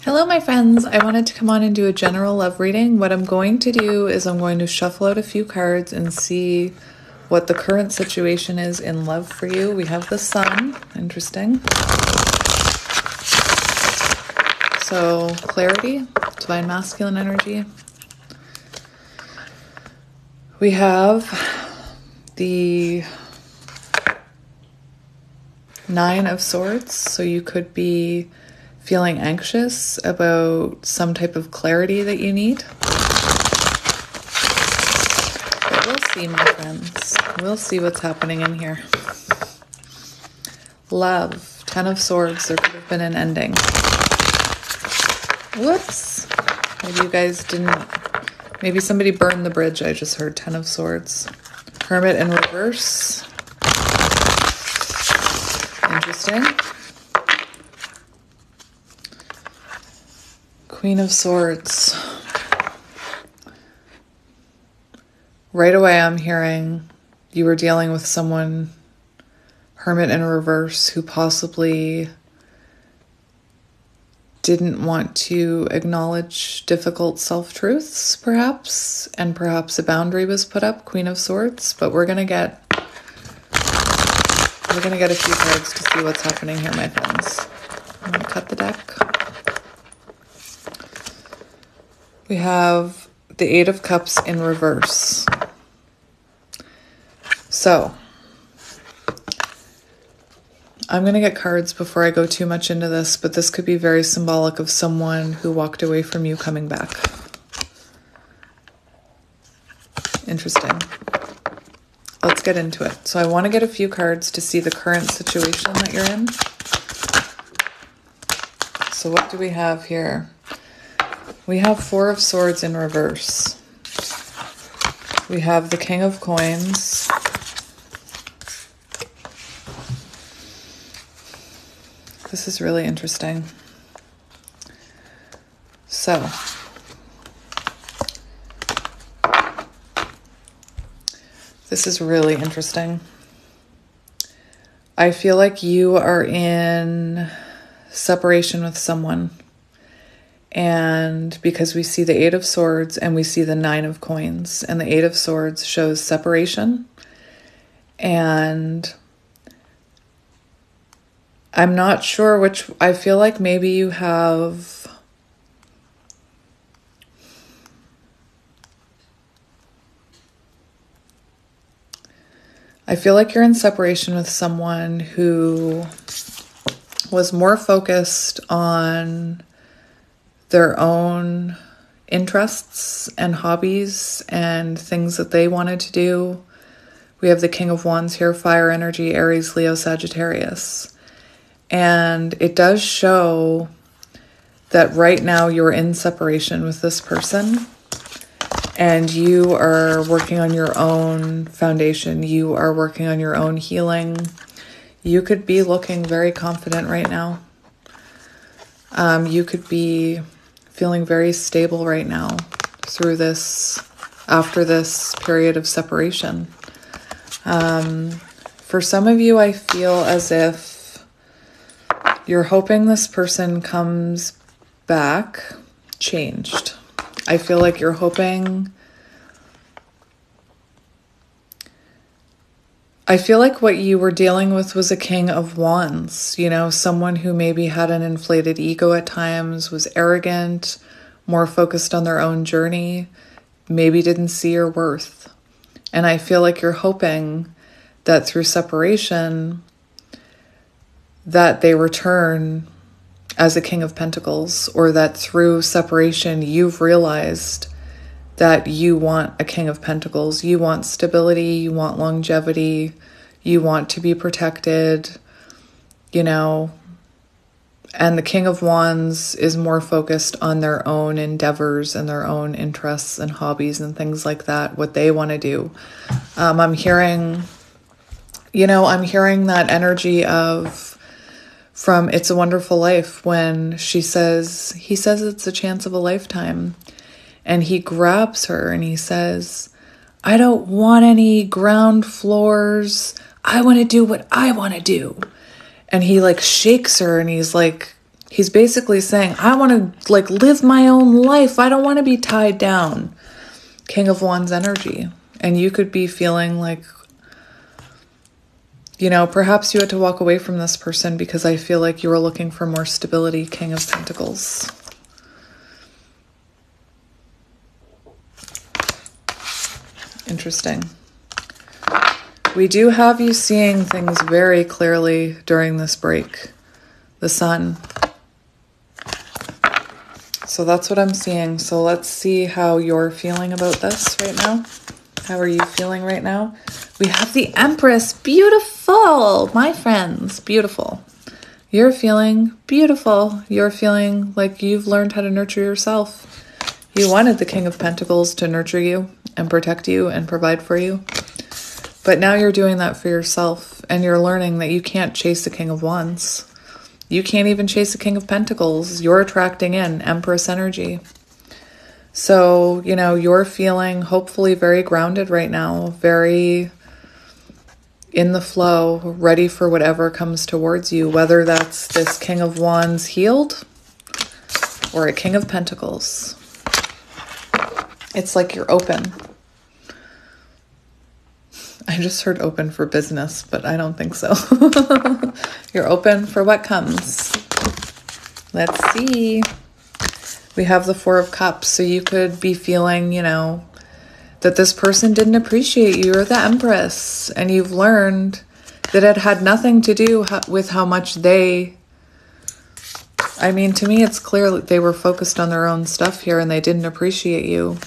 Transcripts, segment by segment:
Hello, my friends. I wanted to come on and do a general love reading. What I'm going to do is I'm going to shuffle out a few cards and see what the current situation is in love for you. We have the Sun. Interesting. So, clarity, divine masculine energy. We have the Nine of Swords. So you could be feeling anxious about some type of clarity that you need. But we'll see, my friends. We'll see what's happening in here. Love, Ten of Swords. There could have been an ending. Whoops. Maybe you guys didn't. Maybe somebody burned the bridge. I just heard Ten of Swords. Hermit in reverse. Interesting. Queen of Swords. Right away I'm hearing you were dealing with someone, Hermit in reverse, who possibly didn't want to acknowledge difficult self-truths, perhaps, and perhaps a boundary was put up, Queen of Swords, but we're gonna get a few cards to see what's happening here, my friends. I'm gonna cut the deck. We have the Eight of Cups in reverse. So, I'm going to get cards before I go too much into this, but this could be very symbolic of someone who walked away from you coming back. Interesting. Let's get into it. So I want to get a few cards to see the current situation that you're in. So what do we have here? We have Four of Swords in reverse. We have the King of Coins. This is really interesting. So, this is really interesting. I feel like you are in separation with someone. And because we see the Eight of Swords and we see the Nine of Coins, and the Eight of Swords shows separation. And I'm not sure which, I feel like maybe you have, I feel like you're in separation with someone who was more focused on their own interests and hobbies and things that they wanted to do. We have the King of Wands here, fire energy, Aries, Leo, Sagittarius. And it does show that right now you're in separation with this person and you are working on your own foundation. You are working on your own healing. You could be looking very confident right now. You could be feeling very stable right now through this, after this period of separation. For some of you, I feel as if you're hoping this person comes back changed. I feel like you're hoping, I feel like what you were dealing with was a King of Wands, you know, someone who maybe had an inflated ego at times, was arrogant, more focused on their own journey, maybe didn't see your worth. And I feel like you're hoping that through separation, that they return as a King of Pentacles, or that through separation, you've realized that you want a King of Pentacles. You want stability, you want longevity, you want to be protected, you know, and the King of Wands is more focused on their own endeavors and their own interests and hobbies and things like that, what they want to do. I'm hearing that energy of, from It's a Wonderful Life, when he says it's a chance of a lifetime. And he grabs her and he says, I don't want any ground floors. I want to do what I want to do. And he like shakes her and he's like, He's basically saying, I want to like live my own life. I don't want to be tied down. King of Wands energy. And you could be feeling like, you know, perhaps you had to walk away from this person because I feel like you were looking for more stability. King of Pentacles. Interesting. We do have you seeing things very clearly during this break. The Sun. So that's what I'm seeing. So let's see how you're feeling about this right now. How are you feeling right now? We have the Empress. Beautiful, my friends. Beautiful. You're feeling beautiful. You're feeling like you've learned how to nurture yourself. You wanted the King of Pentacles to nurture you and protect you and provide for you. But now you're doing that for yourself, and you're learning that you can't chase the King of Wands. You can't even chase the King of Pentacles. You're attracting in Empress energy. So, you know, you're feeling hopefully very grounded right now, very in the flow, ready for whatever comes towards you, whether that's this King of Wands healed or a King of Pentacles. It's like you're open. I just heard open for business, but I don't think so. You're open for what comes. Let's see. We have the Four of Cups, so you could be feeling, you know, that this person didn't appreciate you. You're the Empress, and you've learned that it had nothing to do with how much they... I mean, to me, it's clear that they were focused on their own stuff here, and they didn't appreciate you.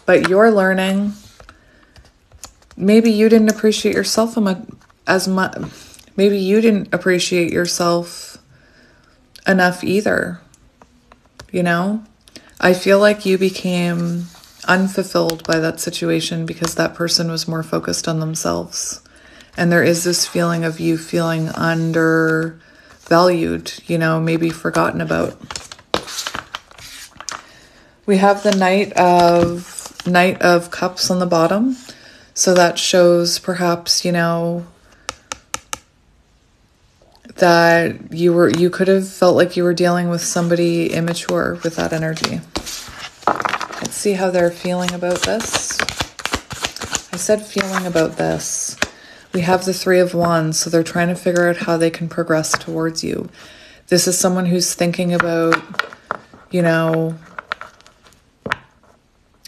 But you're learning... Maybe you didn't appreciate yourself as much. Maybe you didn't appreciate yourself enough either. You know? I feel like you became unfulfilled by that situation because that person was more focused on themselves. And there is this feeling of you feeling undervalued, you know, maybe forgotten about. We have the Knight of Cups on the bottom. So that shows perhaps, you know, that you could have felt like you were dealing with somebody immature with that energy. Let's see how they're feeling about this. I said feeling about this. We have the Three of Wands, so they're trying to figure out how they can progress towards you. This is someone who's thinking about, you know,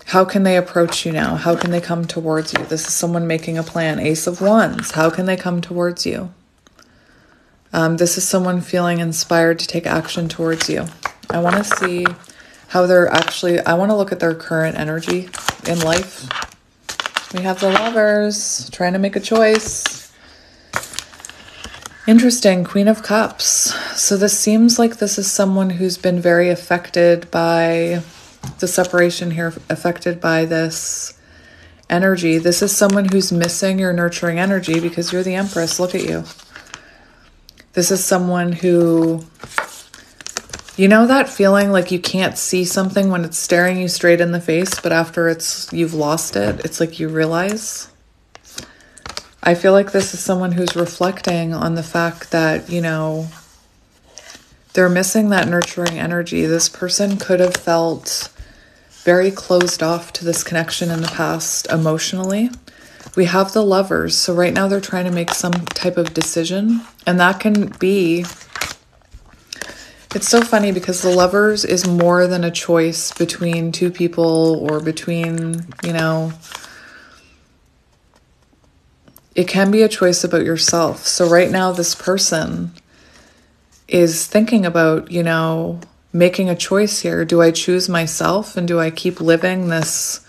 how can they approach you now? How can they come towards you? This is someone making a plan. Ace of Wands. How can they come towards you? This is someone feeling inspired to take action towards you. I want to see how they're actually... I want to look at their current energy in life. We have the Lovers trying to make a choice. Interesting. Queen of Cups. So this seems like this is someone who's been very affected by... the separation here, affected by this energy. This is someone who's missing your nurturing energy because you're the Empress. Look at you. This is someone who, you know that feeling like you can't see something when it's staring you straight in the face, but after you've lost it, it's like you realize. I feel like this is someone who's reflecting on the fact that, you know, they're missing that nurturing energy. This person could have felt very closed off to this connection in the past emotionally. We have the Lovers. So right now they're trying to make some type of decision. And that can be... It's so funny because the Lovers is more than a choice between two people or between, you know... It can be a choice about yourself. So right now this person is thinking about, you know, making a choice here. Do I choose myself and do I keep living this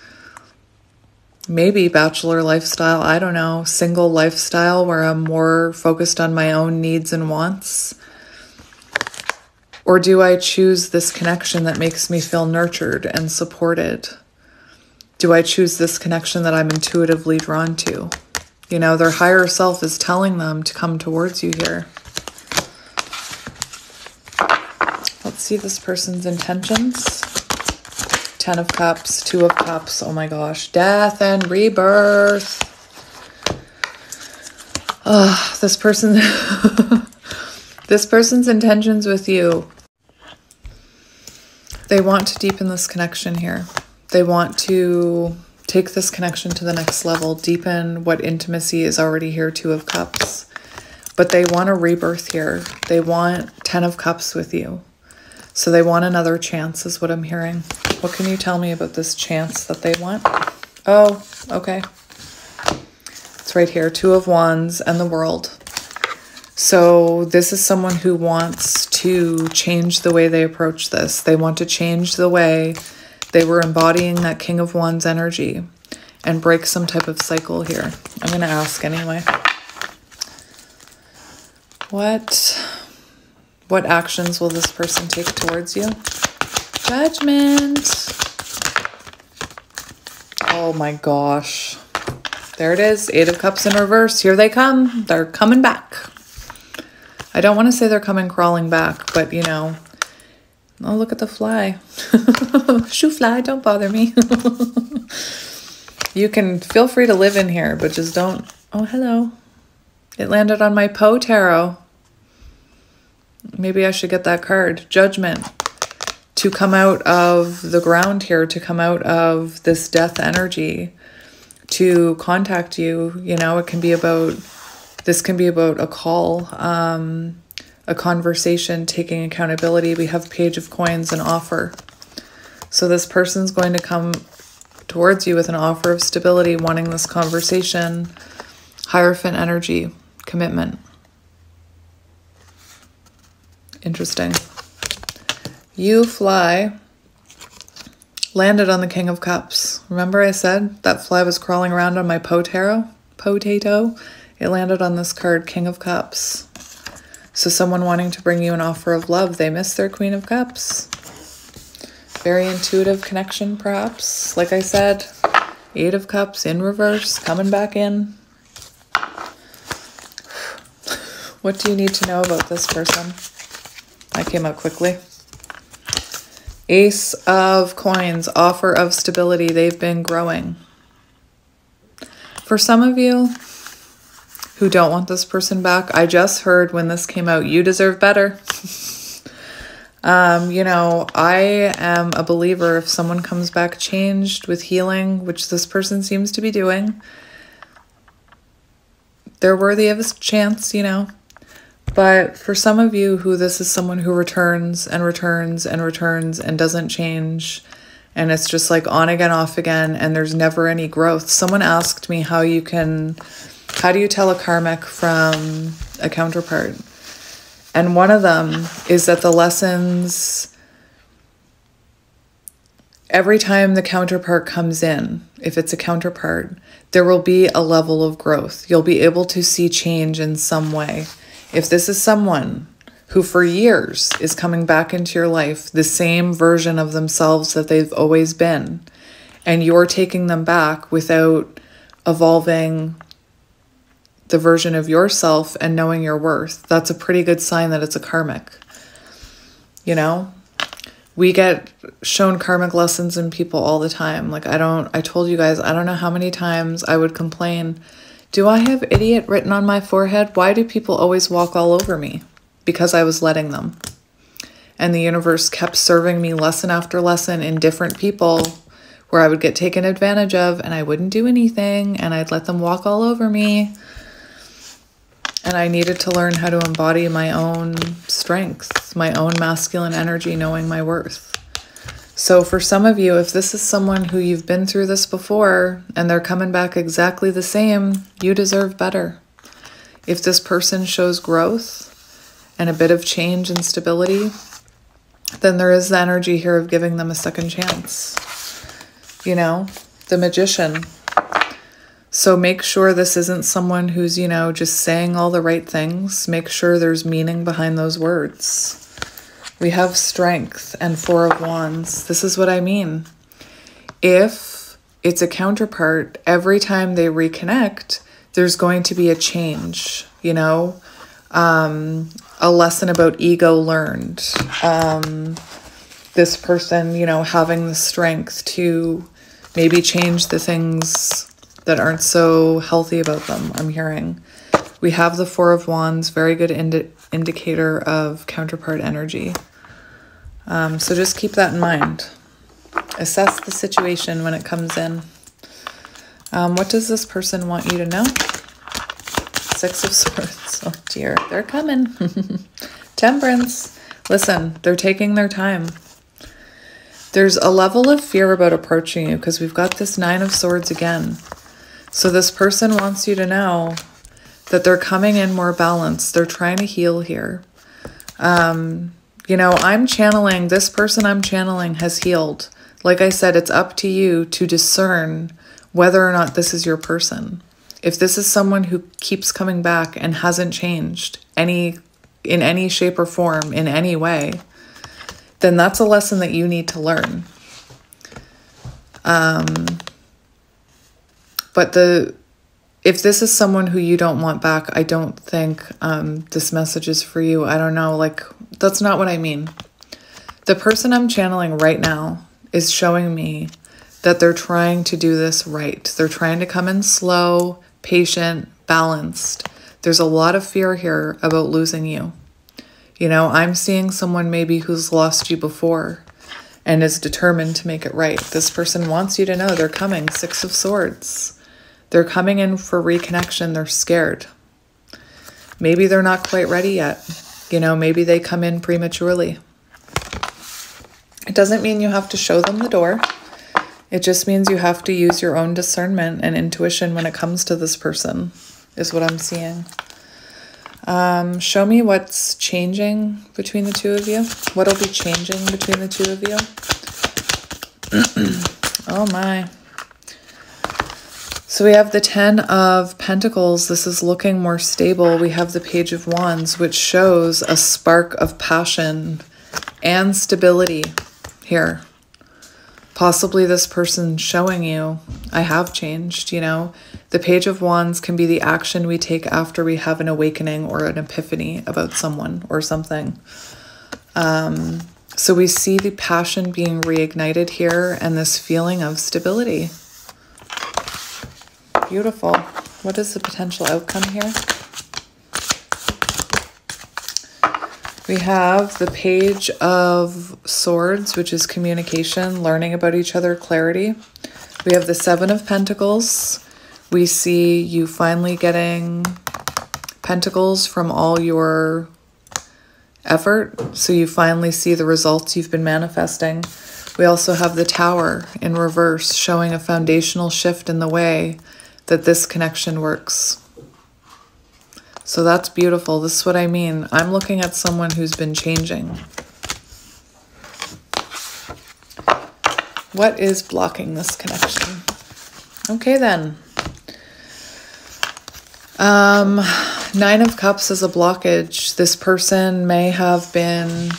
maybe bachelor lifestyle? I don't know, single lifestyle where I'm more focused on my own needs and wants? Or do I choose this connection that makes me feel nurtured and supported? Do I choose this connection that I'm intuitively drawn to? You know, their higher self is telling them to come towards you here. Let's see this person's intentions. Ten of Cups, Two of Cups. Oh my gosh. Death and rebirth. This person's intentions with you. They want to deepen this connection here. They want to take this connection to the next level, deepen what intimacy is already here, Two of Cups. But they want a rebirth here. They want 10 of Cups with you. So they want another chance is what I'm hearing. What can you tell me about this chance that they want? Oh, okay. It's right here, Two of Wands and the World. So this is someone who wants to change the way they approach this. They want to change the way they were embodying that King of Wands energy and break some type of cycle here. I'm going to ask anyway. What actions will this person take towards you? Judgment. Oh my gosh. There it is. Eight of Cups in reverse. Here they come. They're coming back. I don't want to say they're coming crawling back, but you know. Oh, look at the fly. Shoo fly, don't bother me. You can feel free to live in here, but just don't. Oh, hello. It landed on my Poe Tarot. Maybe I should get that card. Judgment. To come out of the ground here, to come out of this death energy, to contact you. You know, it can be about, this can be about a call, a conversation, taking accountability. We have Page of Coins, an offer. So this person's going to come towards you with an offer of stability, wanting this conversation. Hierophant energy, commitment. Interesting. You fly landed on the King of Cups. Remember I said that fly was crawling around on my potato? It landed on this card, King of Cups. So someone wanting to bring you an offer of love. They missed their Queen of Cups. Very intuitive connection, perhaps. Like I said, Eight of Cups in reverse, coming back in. What do you need to know about this person? I came out quickly. Ace of Coins, offer of stability. They've been growing. For some of you who don't want this person back, I just heard when this came out, you deserve better. You know, I am a believer if someone comes back changed with healing, which this person seems to be doing, they're worthy of a chance, you know. But for some of you who this is someone who returns and returns and returns and doesn't change, and it's just like on again, off again, and there's never any growth. Someone asked me how do you tell a karmic from a counterpart? And one of them is that the lessons, every time the counterpart comes in, if it's a counterpart, there will be a level of growth. You'll be able to see change in some way. If this is someone who for years is coming back into your life, the same version of themselves that they've always been, and you're taking them back without evolving the version of yourself and knowing your worth, that's a pretty good sign that it's a karmic. You know, we get shown karmic lessons in people all the time. Like I told you guys, I don't know how many times I would complain, do I have idiot written on my forehead? Why do people always walk all over me? Because I was letting them. And the universe kept serving me lesson after lesson in different people where I would get taken advantage of and I wouldn't do anything and I'd let them walk all over me. And I needed to learn how to embody my own strength, my own masculine energy, knowing my worth. So for some of you, if this is someone who you've been through this before and they're coming back exactly the same, you deserve better. If this person shows growth and a bit of change and stability, then there is the energy here of giving them a second chance. You know, the Magician. So make sure this isn't someone who's, you know, just saying all the right things. Make sure there's meaning behind those words. We have Strength and Four of Wands. This is what I mean. If it's a counterpart, every time they reconnect, there's going to be a change, you know, a lesson about ego learned. This person, you know, having the strength to maybe change the things that aren't so healthy about them, I'm hearing. We have the Four of Wands, very good indicator of counterpart energy. So just keep that in mind. Assess the situation when it comes in. What does this person want you to know? Six of Swords. Oh dear, they're coming. Temperance. Listen, they're taking their time. There's a level of fear about approaching you because we've got this Nine of Swords again. So this person wants you to know that they're coming in more balanced. They're trying to heal here. You know, I'm channeling, this person I'm channeling has healed. Like I said, it's up to you to discern whether or not this is your person. If this is someone who keeps coming back and hasn't changed in any shape or form, in any way, then that's a lesson that you need to learn. But if this is someone who you don't want back, I don't think this message is for you. I don't know, like, that's not what I mean. The person I'm channeling right now is showing me that they're trying to do this right. They're trying to come in slow, patient, balanced. There's a lot of fear here about losing you. You know, I'm seeing someone maybe who's lost you before and is determined to make it right. This person wants you to know they're coming. Six of Swords. They're coming in for reconnection. They're scared. Maybe they're not quite ready yet. You know, maybe they come in prematurely. It doesn't mean you have to show them the door. It just means you have to use your own discernment and intuition when it comes to this person, is what I'm seeing. Show me what's changing between the two of you. What'll be changing between the two of you? Oh my. So we have the Ten of Pentacles. This is looking more stable. We have the Page of Wands, which shows a spark of passion and stability here. Possibly this person showing you, I have changed, you know. The Page of Wands can be the action we take after we have an awakening or an epiphany about someone or something. So we see the passion being reignited here and this feeling of stability. Beautiful. What is the potential outcome here? We have the Page of Swords, which is communication, learning about each other, clarity. We have the Seven of Pentacles. We see you finally getting pentacles from all your effort. So you finally see the results you've been manifesting. We also have the Tower in reverse, showing a foundational shift in the way that this connection works. So that's beautiful. This is what I mean. I'm looking at someone who's been changing. What is blocking this connection? Okay then. Nine of Cups is a blockage. This person may have been...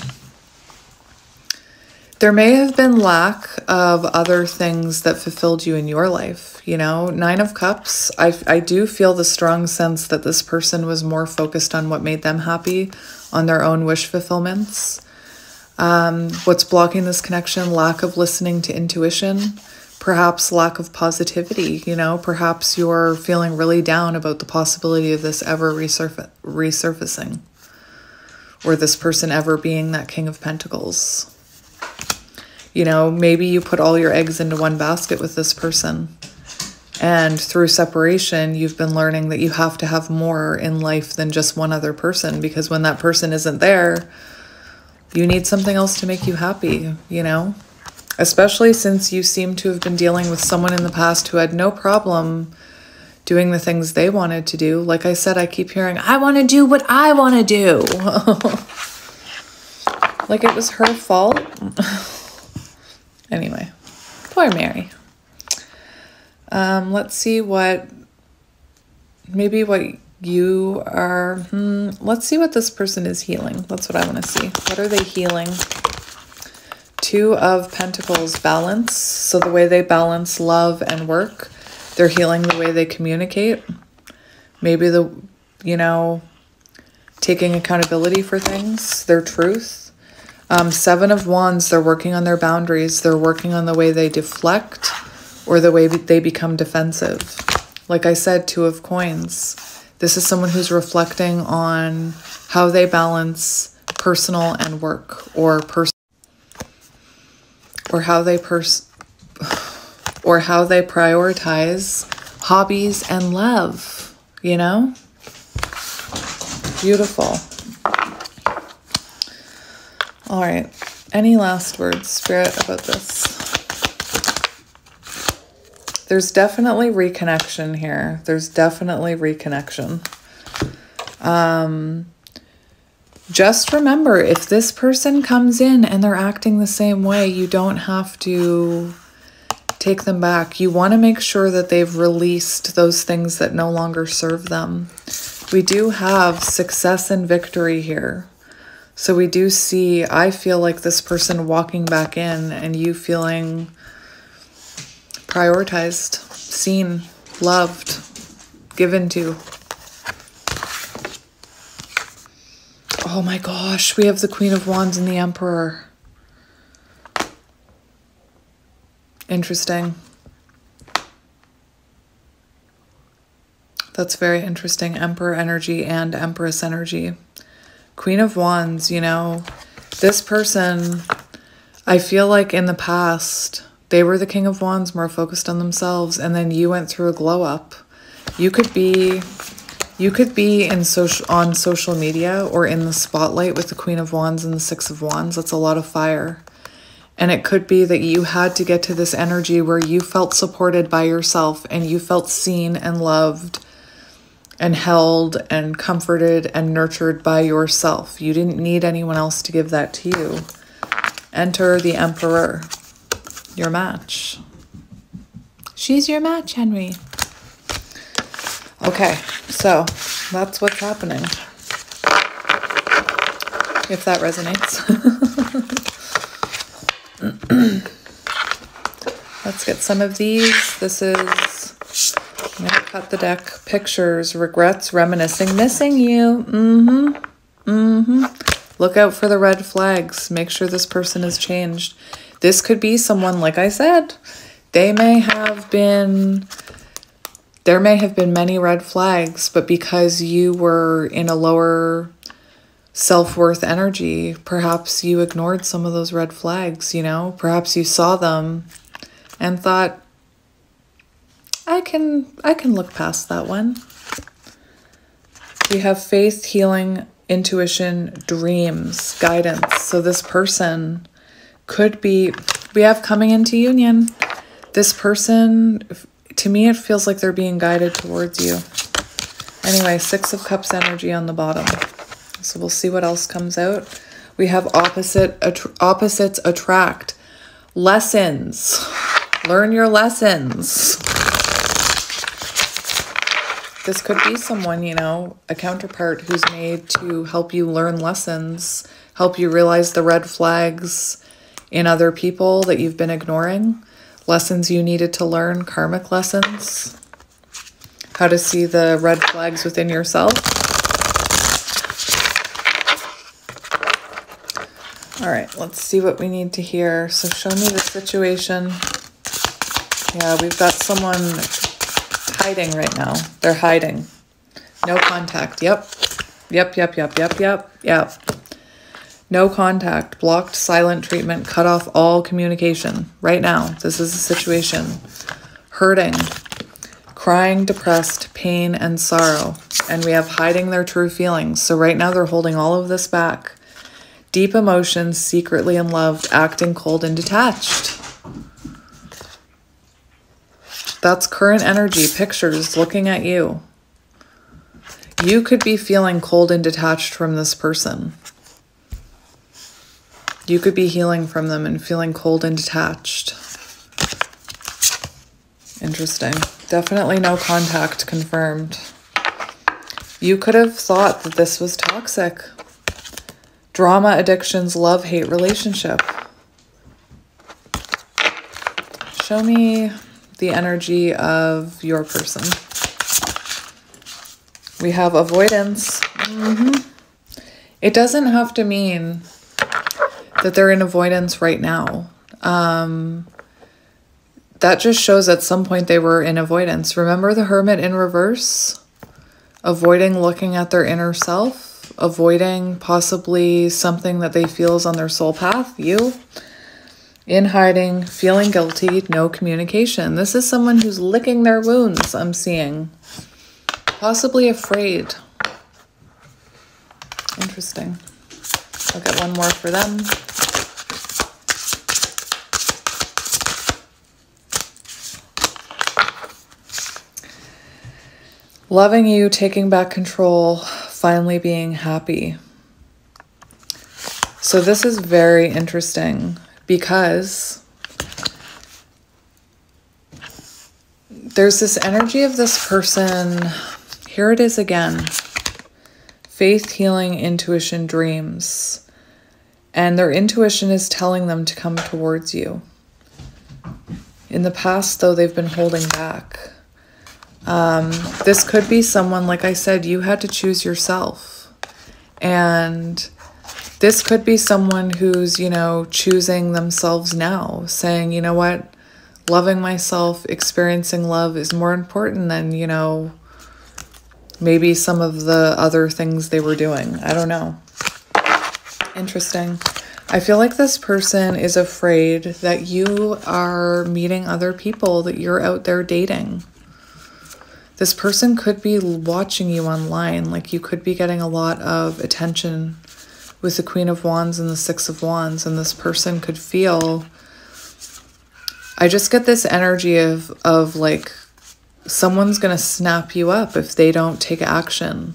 There may have been lack of other things that fulfilled you in your life, you know. Nine of Cups, I do feel the strong sense that this person was more focused on what made them happy, on their own wish fulfillments. What's blocking this connection? Lack of listening to intuition, perhaps lack of positivity, you know. Perhaps you're feeling really down about the possibility of this ever resurfacing, or this person ever being that King of Pentacles. You know, maybe you put all your eggs into one basket with this person. And through separation, you've been learning that you have to have more in life than just one other person. Because when that person isn't there, you need something else to make you happy, you know? Especially since you seem to have been dealing with someone in the past who had no problem doing the things they wanted to do. Like I said, I keep hearing, I want to do what I want to do. Like it was her fault. Anyway, poor Mary. Let's see what you are... let's see what this person is healing. That's what I want to see. What are they healing? Two of Pentacles, balance. So the way they balance love and work. They're healing the way they communicate. Maybe taking accountability for things, their truth. Seven of Wands, they're working on their boundaries. They're working on the way they deflect or the way they become defensive. Like I said, Two of Coins. This is someone who's reflecting on how they balance personal and work, or or how they prioritize hobbies and love, you know? Beautiful. All right. Any last words, Spirit, about this? There's definitely reconnection here. There's definitely reconnection. Just remember, if this person comes in and they're acting the same way, you don't have to take them back. You want to make sure that they've released those things that no longer serve them. We do have success and victory here. So we do see, I feel like this person walking back in and you feeling prioritized, seen, loved, given to. Oh my gosh, we have the Queen of Wands and the Emperor. Interesting. That's very interesting. Emperor energy and Empress energy. Queen of Wands, you know, this person, I feel like in the past, they were the King of Wands, more focused on themselves, and then you went through a glow up. You could be on social media or in the spotlight with the Queen of Wands and the Six of Wands. That's a lot of fire. And it could be that you had to get to this energy where you felt supported by yourself and you felt seen and loved and held and comforted and nurtured by yourself. You didn't need anyone else to give that to you. Enter the Emperor, your match. She's your match, Henry. Okay, so that's what's happening. If that resonates. Let's get some of these. This is, I'm going to cut the deck. Pictures, regrets, reminiscing, missing you. Look out for the red flags. Make sure this person has changed. This could be someone, like I said, there may have been many red flags, but because you were in a lower self-worth energy, perhaps you ignored some of those red flags, you know? Perhaps you saw them and thought, I can look past that one. We have faith, healing, intuition, dreams, guidance. So this person could be, we have coming into union. This person, to me, it feels like they're being guided towards you. Anyway, Six of Cups energy on the bottom. So we'll see what else comes out. We have opposites attract. Lessons. Learn your lessons. This could be someone, you know, a counterpart who's made to help you learn lessons, help you realize the red flags in other people that you've been ignoring, lessons you needed to learn, karmic lessons, how to see the red flags within yourself. All right, let's see what we need to hear. So show me the situation. Yeah, we've got someone hiding right now. They're hiding. No contact. Yep. No contact. Blocked, silent treatment. Cut off all communication. Right now. This is a situation. Hurting. Crying, depressed, pain, and sorrow. And we have hiding their true feelings. So right now they're holding all of this back. Deep emotions, secretly in love, acting cold and detached. That's current energy, pictures, looking at you. You could be feeling cold and detached from this person. You could be healing from them and feeling cold and detached. Interesting. Definitely no contact confirmed. You could have thought that this was toxic. Drama, addictions, love-hate relationship. Show me the energy of your person. We have avoidance. It doesn't have to mean that they're in avoidance right now. That just shows at some point they were in avoidance. Remember the Hermit in reverse? Avoiding looking at their inner self, avoiding possibly something that they feel is on their soul path, you. In hiding, feeling guilty, no communication. This is someone who's licking their wounds, I'm seeing. Possibly afraid. Interesting. I'll get one more for them. Loving you, taking back control, finally being happy. So this is very interesting because there's this energy of this person. Here it is again. Faith, healing, intuition, dreams. And their intuition is telling them to come towards you. In the past, though, they've been holding back. This could be someone, like I said, you had to choose yourself. And this could be someone who's, you know, choosing themselves now, saying, you know what, loving myself, experiencing love is more important than, you know, maybe some of the other things they were doing. I don't know. Interesting. I feel like this person is afraid that you are meeting other people, that you're out there dating. This person could be watching you online, like you could be getting a lot of attention with the Queen of Wands and the Six of Wands, and this person could feel, I just get this energy of like, someone's going to snap you up if they don't take action.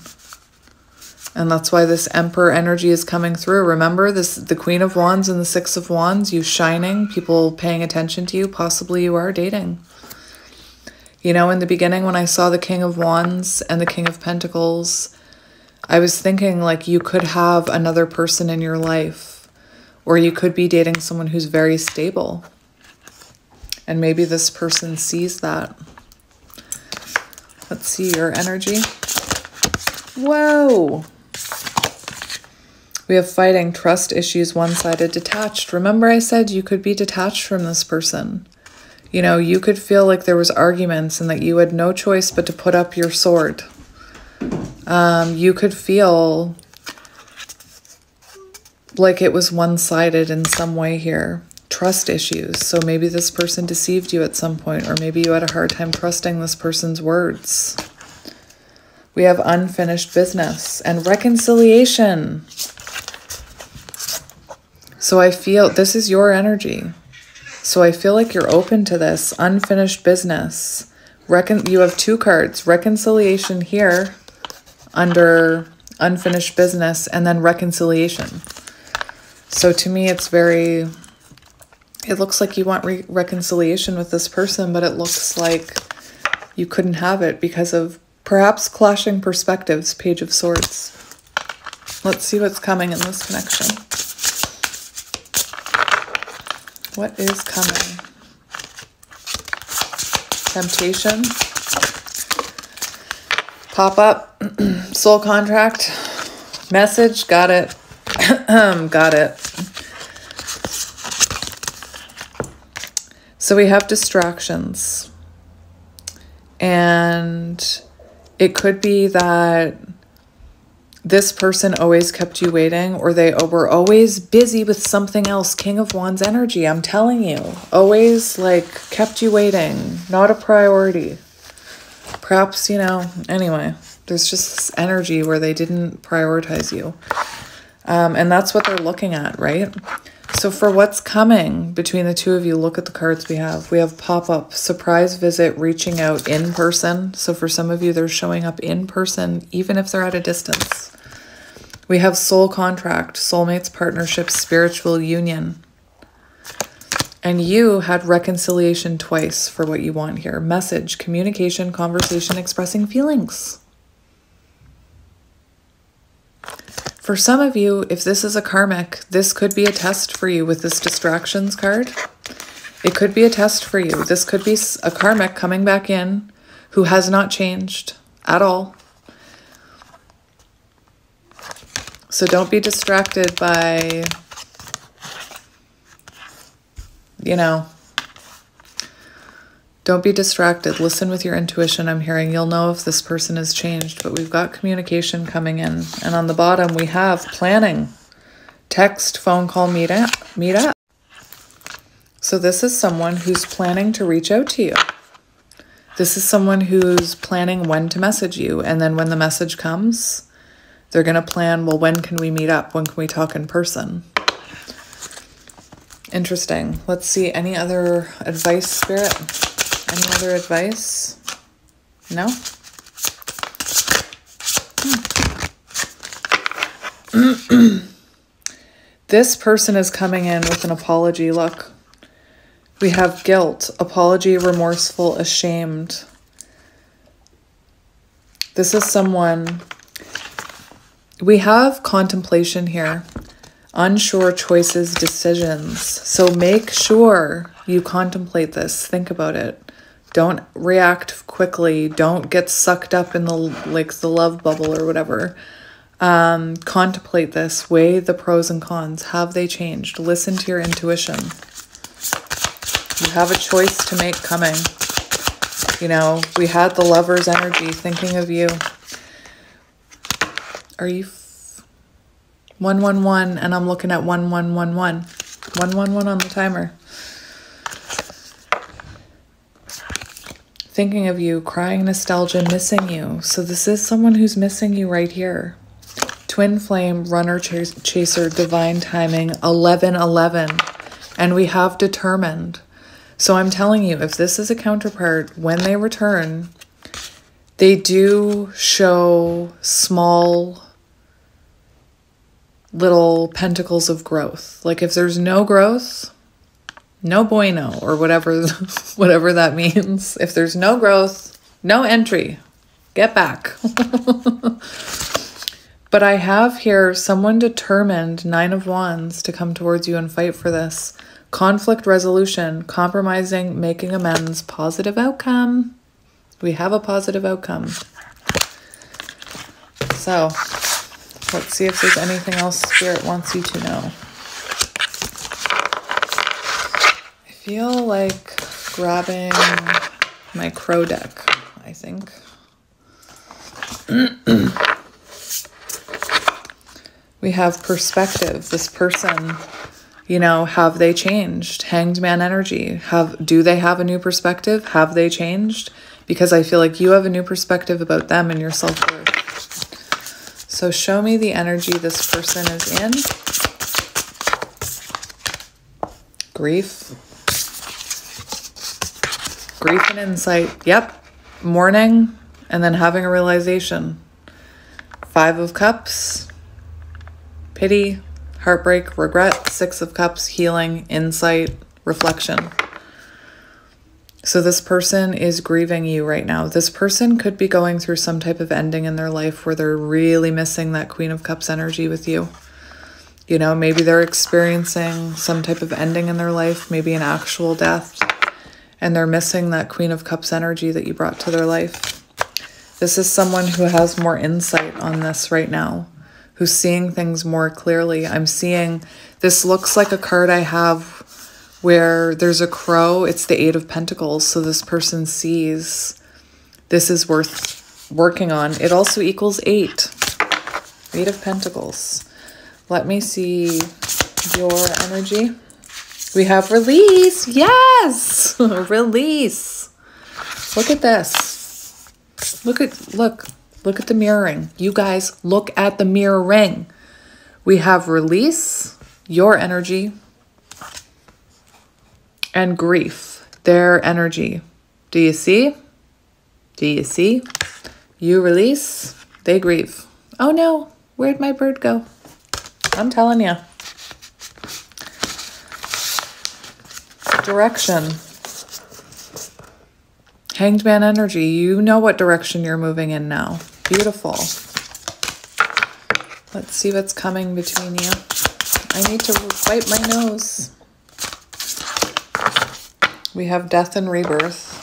And that's why this Emperor energy is coming through. Remember, the Queen of Wands and the Six of Wands, you shining, people paying attention to you, possibly you are dating. You know, in the beginning when I saw the King of Wands and the King of Pentacles, I was thinking like you could have another person in your life, or you could be dating someone who's very stable. And maybe this person sees that. Let's see your energy. Whoa. We have fighting, trust issues, one-sided, detached. Remember I said you could be detached from this person. You know, you could feel like there was arguments and that you had no choice but to put up your sword. You could feel like it was one-sided in some way here. Trust issues. So maybe this person deceived you at some point, or maybe you had a hard time trusting this person's words. We have unfinished business and reconciliation. So I feel this is your energy. So I feel like you're open to this unfinished business. You have two cards, reconciliation here under unfinished business, and then reconciliation. So to me, it's very, it looks like you want reconciliation with this person, but it looks like you couldn't have it because of perhaps clashing perspectives, Page of Swords. Let's see what's coming in this connection. What is coming? Temptation. Pop up. Soul contract. Message. Got it. Got it. So we have distractions. And it could be that this person always kept you waiting, or they were always busy with something else. King of Wands energy, I'm telling you. Always like kept you waiting. Not a priority. Perhaps, you know, anyway, there's just this energy where they didn't prioritize you. And that's what they're looking at, right? So for what's coming between the two of you, look at the cards we have. We have pop-up, surprise visit, reaching out in person. So for some of you, they're showing up in person, even if they're at a distance. We have soul contract, soulmates, partnership, spiritual union. And you had reconciliation twice for what you want here. Message, communication, conversation, expressing feelings. For some of you, if this is a karmic, this could be a test for you with this distractions card. It could be a test for you. This could be a karmic coming back in who has not changed at all. So don't be distracted by, you know, don't be distracted. Listen with your intuition. I'm hearing you'll know if this person has changed, but we've got communication coming in. And on the bottom, we have planning, text, phone call, meet up. So this is someone who's planning to reach out to you. This is someone who's planning when to message you. And then when the message comes, they're going to plan, well, when can we meet up? When can we talk in person? Interesting. Let's see. Any other advice, Spirit? Any other advice? No? This person is coming in with an apology. Look. We have guilt, apology, remorseful, ashamed. This is someone... We have contemplation here. Unsure choices, decisions. So make sure you contemplate this. Think about it. Don't react quickly. Don't get sucked up in the love bubble or whatever. Contemplate this. Weigh the pros and cons. Have they changed? Listen to your intuition. You have a choice to make coming. You know, we had the Lover's energy, thinking of you. Are you 111? And I'm looking at 1111. 111 on the timer. Thinking of you, crying nostalgia, missing you. So this is someone who's missing you right here. Twin flame, runner, chaser, divine timing, 1111. And we have determined. So I'm telling you, if this is a counterpart, when they return, they do show small little pentacles of growth. Like if there's no growth, no bueno, or whatever that means. If there's no growth, no entry. Get back. But I have here someone determined, 9 of Wands, to come towards you and fight for this. Conflict resolution, compromising, making amends, positive outcome. We have a positive outcome. So, let's see if there's anything else Spirit wants you to know. I feel like grabbing my crow deck, I think. We have perspective. This person, you know, have they changed? Hanged Man energy. Do they have a new perspective? Have they changed? Because I feel like you have a new perspective about them and your self-worth. So show me the energy this person is in. Grief. Grief and insight. Yep. Mourning and then having a realization. 5 of Cups. Pity, heartbreak, regret, 6 of Cups, healing, insight, reflection. So this person is grieving you right now. This person could be going through some type of ending in their life where they're really missing that Queen of Cups energy with you. You know, maybe they're experiencing some type of ending in their life, maybe an actual death, and they're missing that Queen of Cups energy that you brought to their life. This is someone who has more insight on this right now, who's seeing things more clearly. I'm seeing, this looks like a card I have where there's a crow. It's the 8 of Pentacles. So this person sees this is worth working on. It also equals 8. 8 of Pentacles. Let me see your energy. We have release. Yes! Release. Look at this. Look at the mirroring. You guys, look at the mirroring. We have release, your energy, and grief, their energy. Do you see? Do you see? You release, they grieve. Oh no, where'd my bird go? I'm telling you. Direction. Hanged Man energy. You know what direction you're moving in now. Beautiful. Let's see what's coming between you. I need to wipe my nose. We have death and rebirth.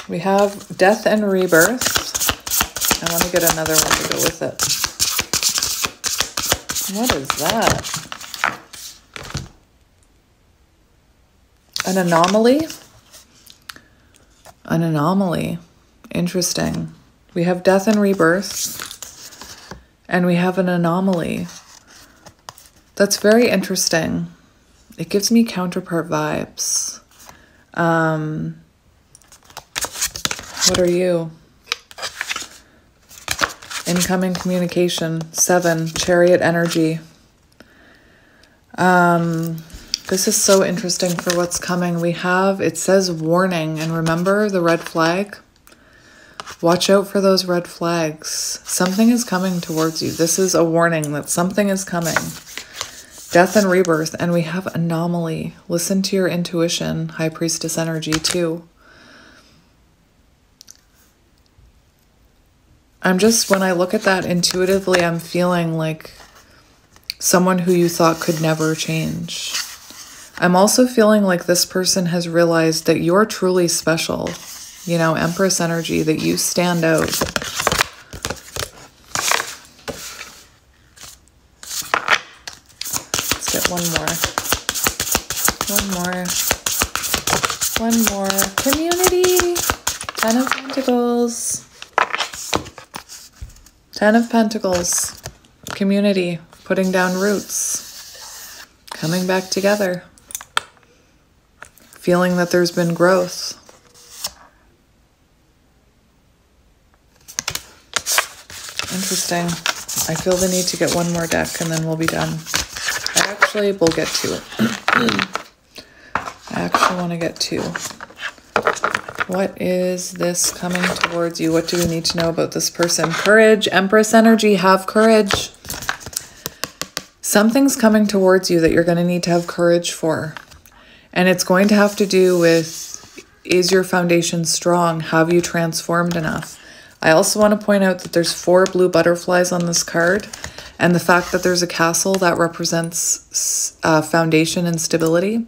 We have death and rebirth. I want to get another one to go with it. What is that? An anomaly? An anomaly. Interesting. We have death and rebirth. And we have an anomaly. That's very interesting. It gives me counterpart vibes. What are you? Incoming communication. 7, Chariot energy. This is so interesting for what's coming. We have, it says warning, and remember the red flag? Watch out for those red flags. Something is coming towards you. This is a warning that something is coming. Death and rebirth, and we have anomaly. Listen to your intuition, High Priestess energy too. When I look at that intuitively, I'm feeling like someone who you thought could never change. I'm also feeling like this person has realized that you're truly special. You know, Empress energy, that you stand out. Let's get one more. One more. Community. 10 of Pentacles. 10 of Pentacles. Community. Putting down roots. Coming back together. Feeling that there's been growth. Interesting. I feel the need to get one more deck and then we'll be done. We'll get to it. I actually want to get to. What is this coming towards you? What do we need to know about this person? Courage, Empress energy, have courage. Something's coming towards you that you're going to need to have courage for. And it's going to have to do with, is your foundation strong? Have you transformed enough? I also want to point out that there's 4 blue butterflies on this card. And the fact that there's a castle that represents foundation and stability.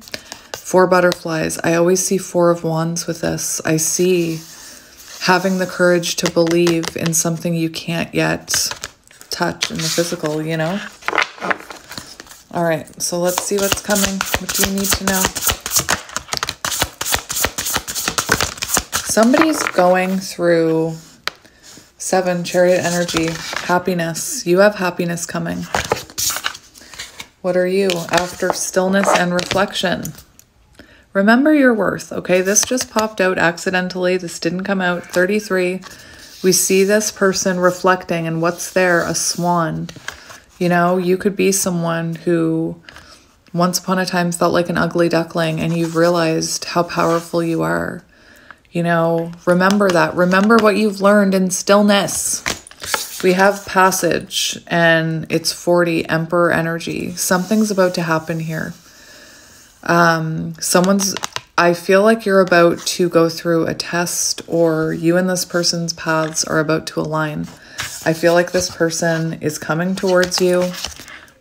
4 butterflies. I always see 4 of Wands with this. I see having the courage to believe in something you can't yet touch in the physical, you know? All right, so let's see what's coming. What do you need to know? Somebody's going through 7, Chariot energy, happiness. You have happiness coming. What are you? After stillness and reflection. Remember your worth, okay? This just popped out accidentally. This didn't come out. 33. We see this person reflecting, and what's there? A swan. You know, you could be someone who once upon a time felt like an ugly duckling, and you've realized how powerful you are. You know, remember that. Remember what you've learned in stillness. We have passage, and it's 40, Emperor energy. Something's about to happen here. I feel like you're about to go through a test, or you and this person's paths are about to align. I feel like this person is coming towards you.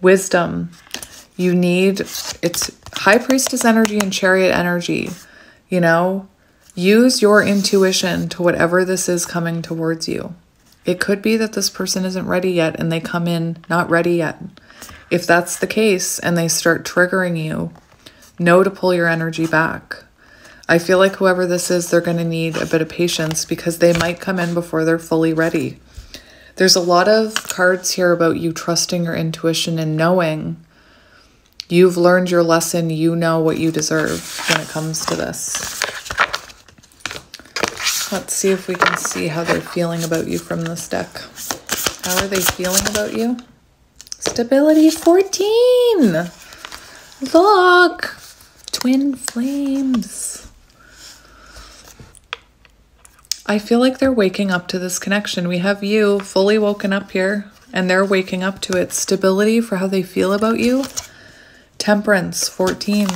Wisdom. You need, it's High Priestess energy and Chariot energy. You know, use your intuition to whatever this is coming towards you. It could be that this person isn't ready yet and they come in not ready yet. If that's the case and they start triggering you, know to pull your energy back. I feel like whoever this is, they're going to need a bit of patience because they might come in before they're fully ready. There's a lot of cards here about you trusting your intuition and knowing you've learned your lesson. You know what you deserve when it comes to this. Let's see if we can see how they're feeling about you from this deck. How are they feeling about you? Stability 14. Look. Twin flames. I feel like they're waking up to this connection. We have you fully woken up here, and they're waking up to it. Stability for how they feel about you. Temperance, 14.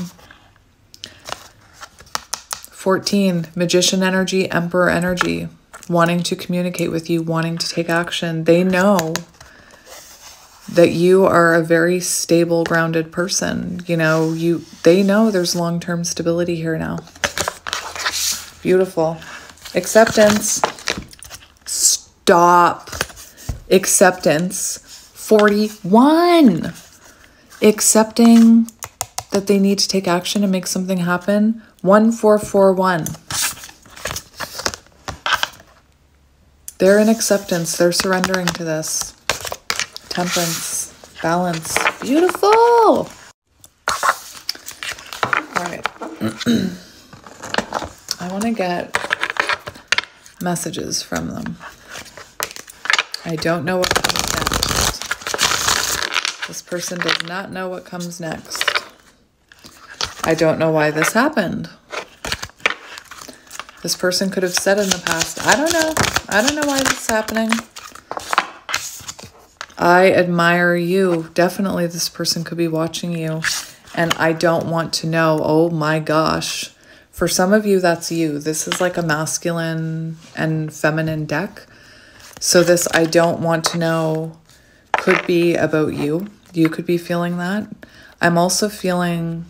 14, Magician energy, Emperor energy. Wanting to communicate with you, wanting to take action. They know that you are a very stable, grounded person. You know, they know there's long-term stability here now. Beautiful. Acceptance. Stop. Acceptance. 41. Accepting that they need to take action and make something happen. 1441. They're in acceptance. They're surrendering to this. Temperance. Balance. Beautiful. I want to get messages from them. I don't know what comes next. This person does not know what comes next. I don't know why this happened. This person could have said in the past, I don't know. I don't know why this is happening. I admire you. Definitely this person could be watching you. And I don't want to know. Oh my gosh. For some of you, that's you. This is like a masculine and feminine deck. So this I don't want to know could be about you. You could be feeling that. I'm also feeling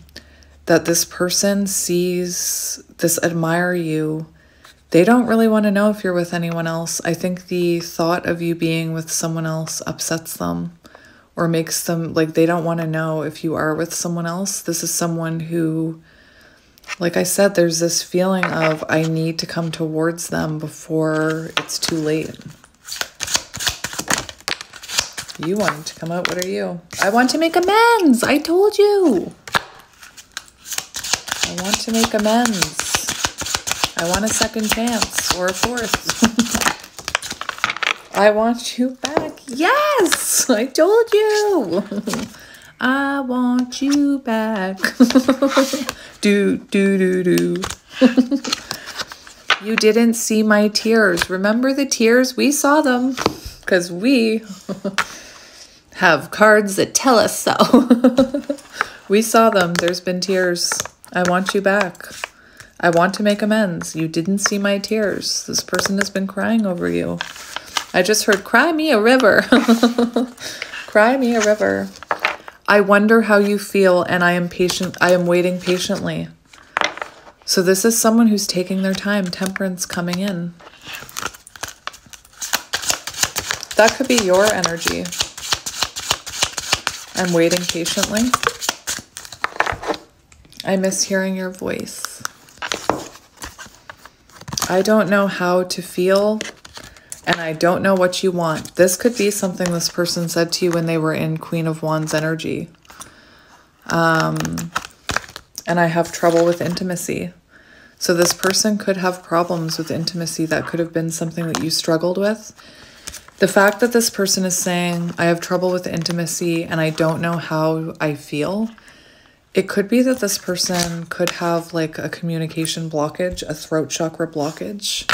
that this person sees this admire you. They don't really want to know if you're with anyone else. I think the thought of you being with someone else upsets them or makes them like they don't want to know if you are with someone else. This is someone who, like I said, there's this feeling of I need to come towards them before it's too late. You wanted to come out. What are you? I want to make amends. I told you. I want to make amends. I want a second chance or a fourth. I want you back. Yes, I told you. I want you back. Do, do, do, do. You didn't see my tears. Remember the tears? We saw them because we have cards that tell us so. We saw them. There's been tears. I want you back. I want to make amends. You didn't see my tears. This person has been crying over you. I just heard, cry me a river. Cry me a river. I wonder how you feel, and I am patient. I am waiting patiently. So this is someone who's taking their time. Temperance coming in. That could be your energy. I'm waiting patiently. I miss hearing your voice. I don't know how to feel, and I don't know what you want. This could be something this person said to you when they were in Queen of Wands energy. And I have trouble with intimacy. So this person could have problems with intimacy. That could have been something that you struggled with. The fact that this person is saying, I have trouble with intimacy and I don't know how I feel, it could be that this person could have like a communication blockage, a throat chakra blockage.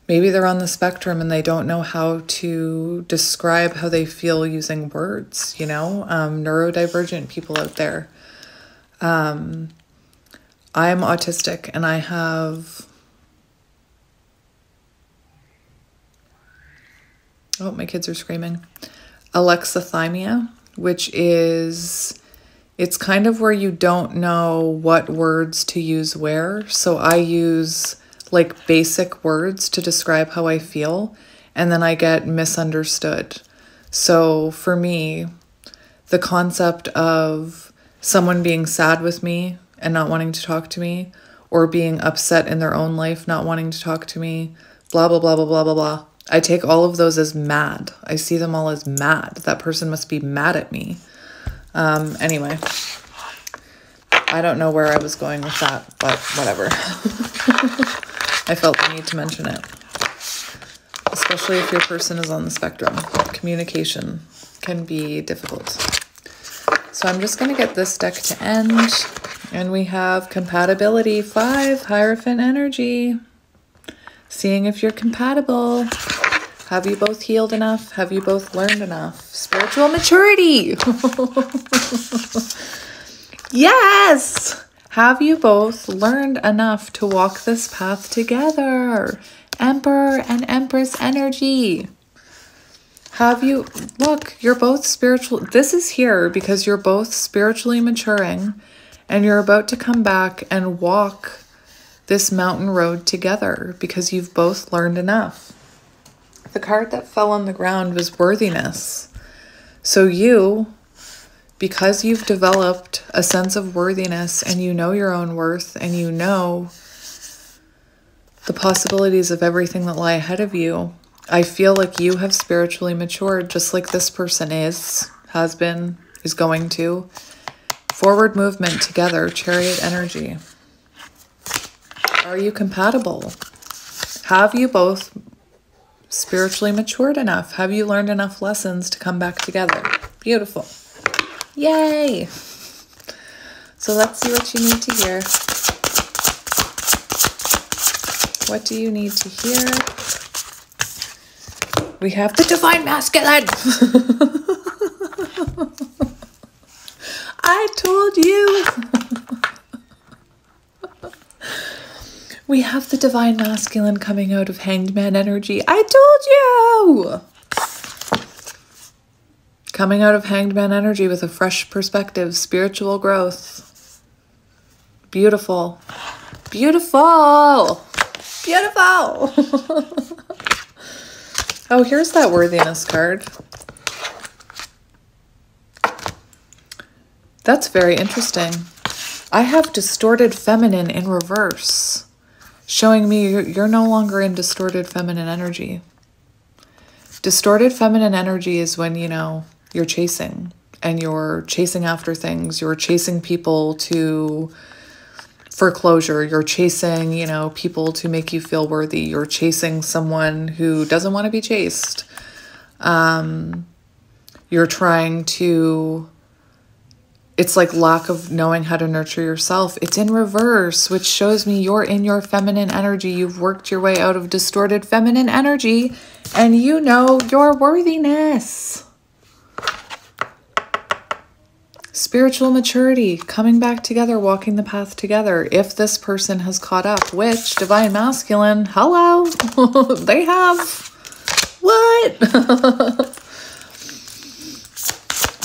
Maybe they're on the spectrum and they don't know how to describe how they feel using words, you know, neurodivergent people out there. I'm autistic and I have, oh, my kids are screaming, alexithymia, which is, it's kind of where you don't know what words to use where. So I use like basic words to describe how I feel, and then I get misunderstood. So for me, the concept of someone being sad with me and not wanting to talk to me, or being upset in their own life, not wanting to talk to me, blah, blah, blah, blah, blah, blah, blah. I take all of those as mad. I see them all as mad. That person must be mad at me. Anyway, I don't know where I was going with that, but whatever. I felt the need to mention it. Especially if your person is on the spectrum. Communication can be difficult. So I'm just going to get this deck to end. And we have compatibility 5, Hierophant energy. Seeing if you're compatible. Have you both healed enough? Have you both learned enough? Spiritual maturity. Yes. Have you both learned enough to walk this path together? Emperor and Empress energy. Have you, look, you're both spiritual. This is here because you're both spiritually maturing and you're about to come back and walk this mountain road together because you've both learned enough. The card that fell on the ground was worthiness. So you, because you've developed a sense of worthiness and you know your own worth and you know the possibilities of everything that lie ahead of you, I feel like you have spiritually matured just like this person has been, is going to. Forward movement together, Chariot energy. Are you compatible? Have you both spiritually matured enough? Have you learned enough lessons to come back together? Beautiful. Yay! So let's see what you need to hear. What do you need to hear? We have the divine masculine. I told you. We have the divine masculine coming out of Hanged Man energy. I told you. Coming out of Hanged Man energy with a fresh perspective, spiritual growth. Beautiful. Beautiful. Beautiful. Oh, here's that worthiness card. That's very interesting. I have distorted feminine in reverse, showing me you're no longer in distorted feminine energy. Distorted feminine energy is when, you know, you're chasing and you're chasing after things. You're chasing people for closure. You're chasing, you know, people to make you feel worthy. You're chasing someone who doesn't want to be chased. You're trying to, it's like lack of knowing how to nurture yourself. It's in reverse, which shows me you're in your feminine energy. You've worked your way out of distorted feminine energy and you know your worthiness. Spiritual maturity, coming back together, walking the path together. If this person has caught up, which divine masculine, hello, they have. What?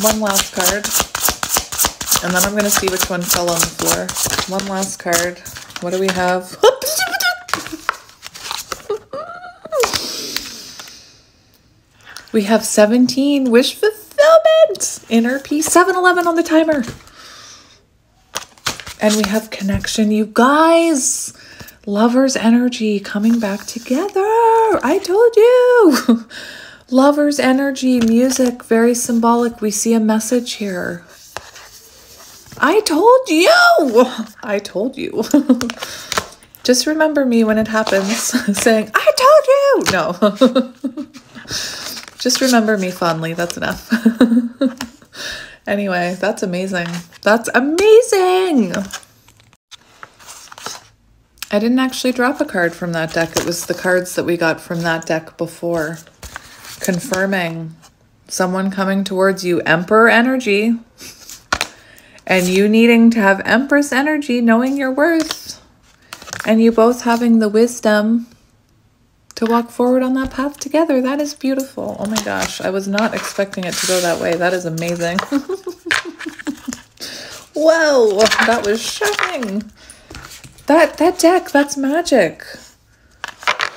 One last card. And then I'm going to see which one fell on the floor. One last card. What do we have? We have 17, wish fulfillment, inner peace, 7-11 on the timer. And we have connection, you guys. Lover's energy coming back together. I told you. Lover's energy, music, very symbolic. We see a message here. I told you. I told you. Just remember me when it happens saying, I told you. No. Just remember me fondly. That's enough. Anyway, that's amazing. That's amazing. I didn't actually drop a card from that deck. It was the cards that we got from that deck before. Confirming someone coming towards you, Emperor energy. And you needing to have Empress energy, knowing your worth. And you both having the wisdom to walk forward on that path together. That is beautiful. Oh my gosh. I was not expecting it to go that way. That is amazing. Whoa. That was shocking. That deck, that's magic.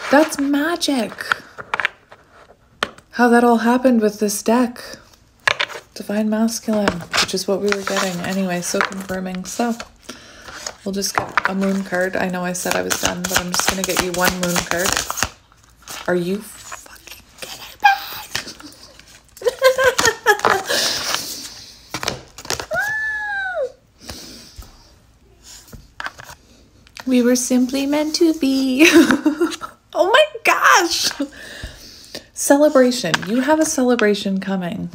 That's magic. How that all happened with this deck. Divine masculine, which is what we were getting. Anyway, so confirming. So we'll just get a moon card. I know I said I was done, but I'm just going to get you one moon card. Are you fucking kidding me? We were simply meant to be. Oh my gosh. Celebration. You have a celebration coming.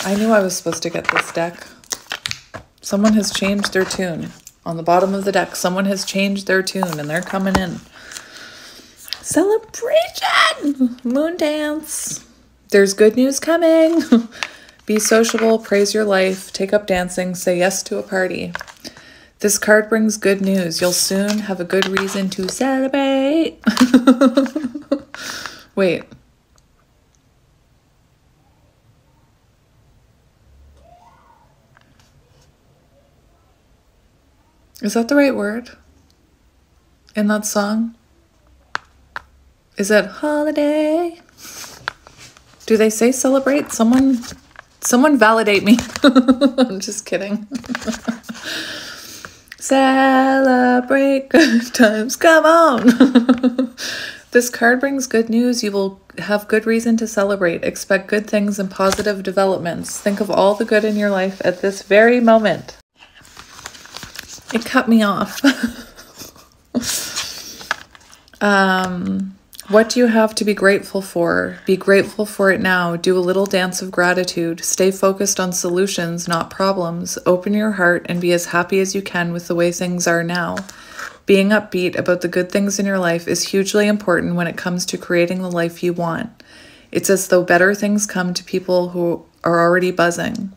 I knew I was supposed to get this deck. Someone has changed their tune. On the bottom of the deck, someone has changed their tune and they're coming in. Celebration! Moon dance. There's good news coming. Be sociable, praise your life, take up dancing, say yes to a party. This card brings good news. You'll soon have a good reason to celebrate. Wait. Is that the right word in that song? Is it holiday? Do they say celebrate? Someone validate me. I'm just kidding. Celebrate good times. Come on. This card brings good news. You will have good reason to celebrate. Expect good things and positive developments. Think of all the good in your life at this very moment. It cut me off. What do you have to be grateful for? Be grateful for it now. Do a little dance of gratitude. Stay focused on solutions, not problems. Open your heart and be as happy as you can with the way things are now. Being upbeat about the good things in your life is hugely important when it comes to creating the life you want. It's as though better things come to people who are already buzzing.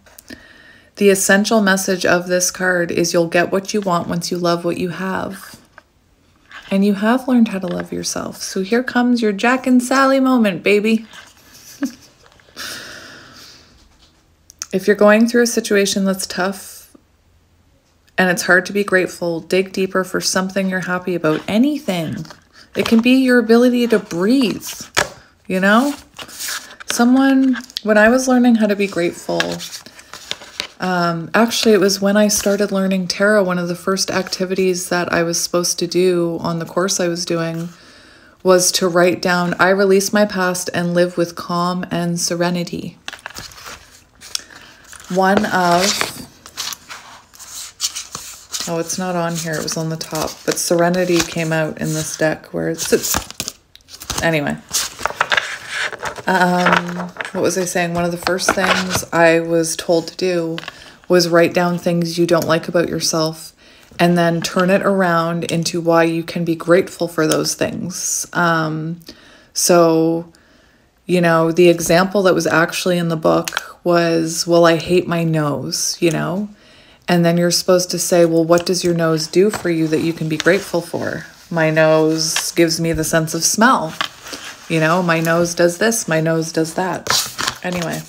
The essential message of this card is you'll get what you want once you love what you have. And you have learned how to love yourself. So here comes your Jack and Sally moment, baby. If you're going through a situation that's tough and it's hard to be grateful, dig deeper for something you're happy about. Anything. It can be your ability to breathe, you know? When I was learning how to be grateful, actually, it was when I started learning tarot. One of the first activities that I was supposed to do on the course I was doing was to write down, I release my past and live with calm and serenity. Oh, it's not on here. It was on the top. But serenity came out in this deck where it sits. Anyway. What was I saying? One of the first things I was told to do was write down things you don't like about yourself and then turn it around into why you can be grateful for those things. So, you know, the example that was actually in the book was, well, I hate my nose, you know? And then you're supposed to say, well, what does your nose do for you that you can be grateful for? My nose gives me the sense of smell. You know, my nose does this, my nose does that. Anyway.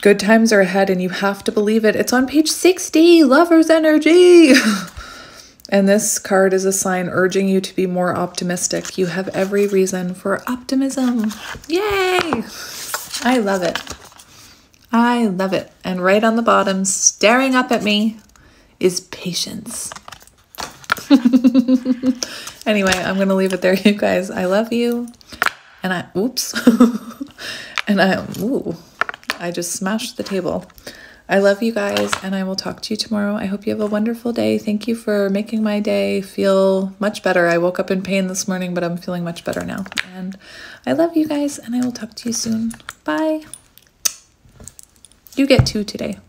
Good times are ahead and you have to believe it. It's on page 60, Lover's Energy. And this card is a sign urging you to be more optimistic. You have every reason for optimism. Yay! I love it. I love it. And right on the bottom, staring up at me, is patience. Anyway, I'm going to leave it there, you guys. I love you. And I just smashed the table. I love you guys, and I will talk to you tomorrow. I hope you have a wonderful day. Thank you for making my day feel much better. I woke up in pain this morning, but I'm feeling much better now. And I love you guys, and I will talk to you soon. Bye. You get 2 today.